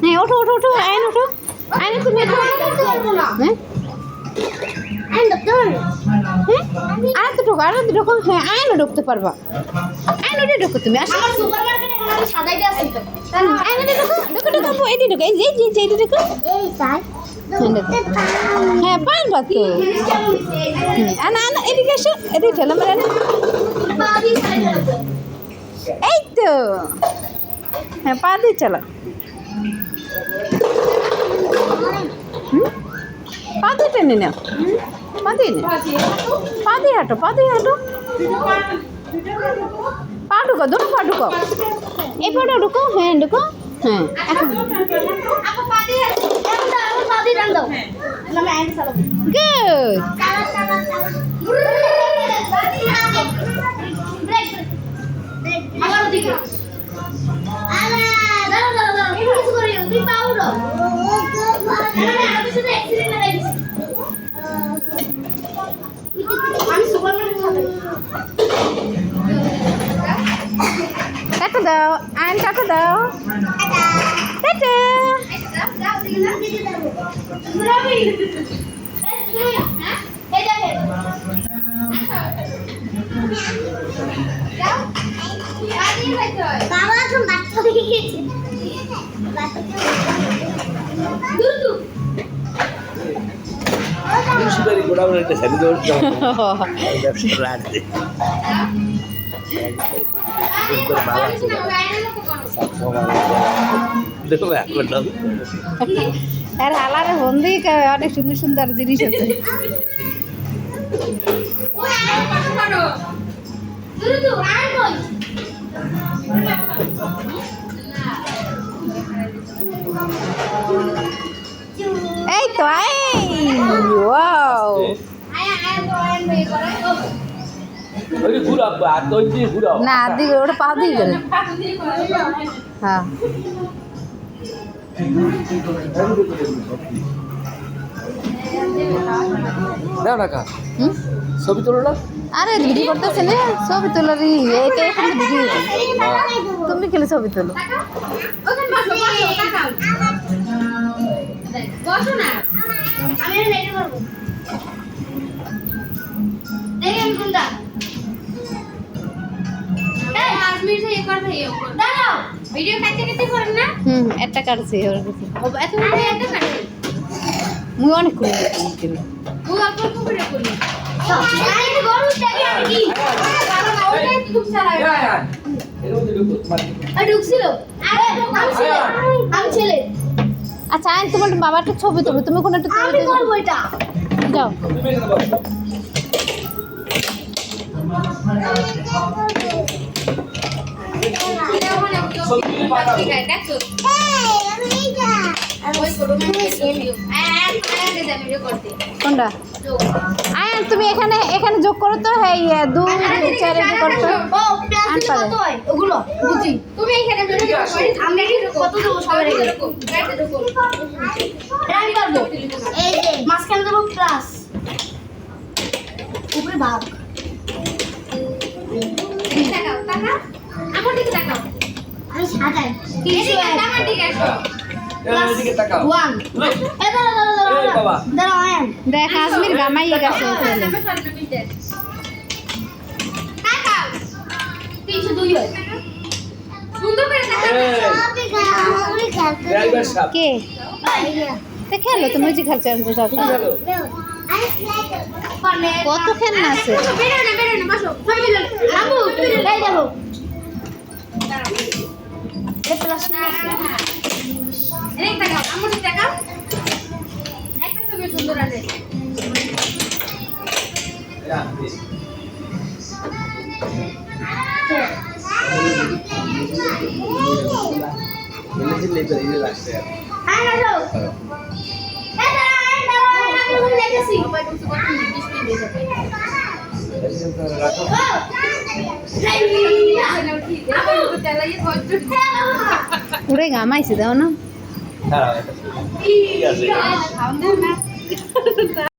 হ্যাঁ ওঠো ওঠো ওঠো আইন ওঠো আইন তুমি ওঠো হ্যাঁ আর তো ঢোকো আর তো ঢোকো হ্যাঁ আইনও ঢুকতে পারবা আইন ওটা ঢোকো তুমি আসো আইন ঢোকো ঢোকো ঢোকো এটি ঢোকো এই যে এটি ঢোকো হ্যাঁ পারবা তো না না এদিকে এসো এদিকে ঠেলা মেরে না এই তো হ্যাঁ পা দিয়ে চলো পা দিয়ে টেনে নাও পা দিয়ে নে পা দিয়ে হাঁটো পা দিয়ে হাঁটো পা ঢুকো দুটো পা ঢুকো এই পাটা ঢুকো হ্যাঁ ঢুকো হ্যাঁ এখন টাটা দাও আইন টাটা দাও টাটা বাবা এখন বাচ্চা হয়ে গেছে মুন্সিপালি গোডাউন একটা সাইড দৌড় রাখতে আর হালারে বন্দি অনেক সুন্দর সুন্দর জিনিস আছে এই তো ওয়াও না দিকে ওটা পা দিয়ে গেলে হ্যাঁ দাও টাকা ছবি তোলো না আরে ভিডিও করতেছে না ছবি তোলারই এটা এখানে ভিডিও তুমি খেলে ছবি তোলো বসো না আমি রেডি করব দেখেন কোনটা এই 5 মিনিট থেকে একবার ভাইও দাঁড়াও ভিডিও কাটতে কাটতে করেন না একটা কাটছে ওর কাছে এত বড় একটা কাটে মুই অনেক করে ও আপন কো করে করি এই তো গরু দেখি কি কারণ ওইটাই তো তুমি চালায় ঢুকছিল আরে আমি ছেলে আচ্ছা আইন তোমার বাবার একটা ছবি তুলবে তুমি কোন একটা আমি করব এটা যাও কোনটা আয়ান তুমি এখানে এখানে যোগ করো তো হ্যাঁ 2 4 করো তো ওগুলো বুঝি তুমি এখানে আমরা কত দেব সবাই এরকম আমি করব এই যে মাঝখানে দেব প্লাস উপরে ভাগ তাকাও তাকাও আমার দিকে তাকাও আমি সাজাই এদিকে আমার দিকে আসো এদিকে তাকাও 1 এই বাবা দাঁড়াও আয়ান দেখ আজমির গামাইয়ে গেছে তাকাও 302 হয় সুন্দর করে তাকাও ড্রাইভার সাহেব কে তে খেলো তুমি যে খেলছো আমি সব কত খেলনা আছে বেরো না বসো সবাই মিলে আম্মু এই দেখো এ প্লাস না এই তাকাও আম্মু তাকাও একটা ছবি সুন্দর আছে আয় না যাও আমি লেখেছি সবাই কিছু কথা মিষ্টি দিয়ে যাবে পুরে গামাইছে দাও না ঠিক আছে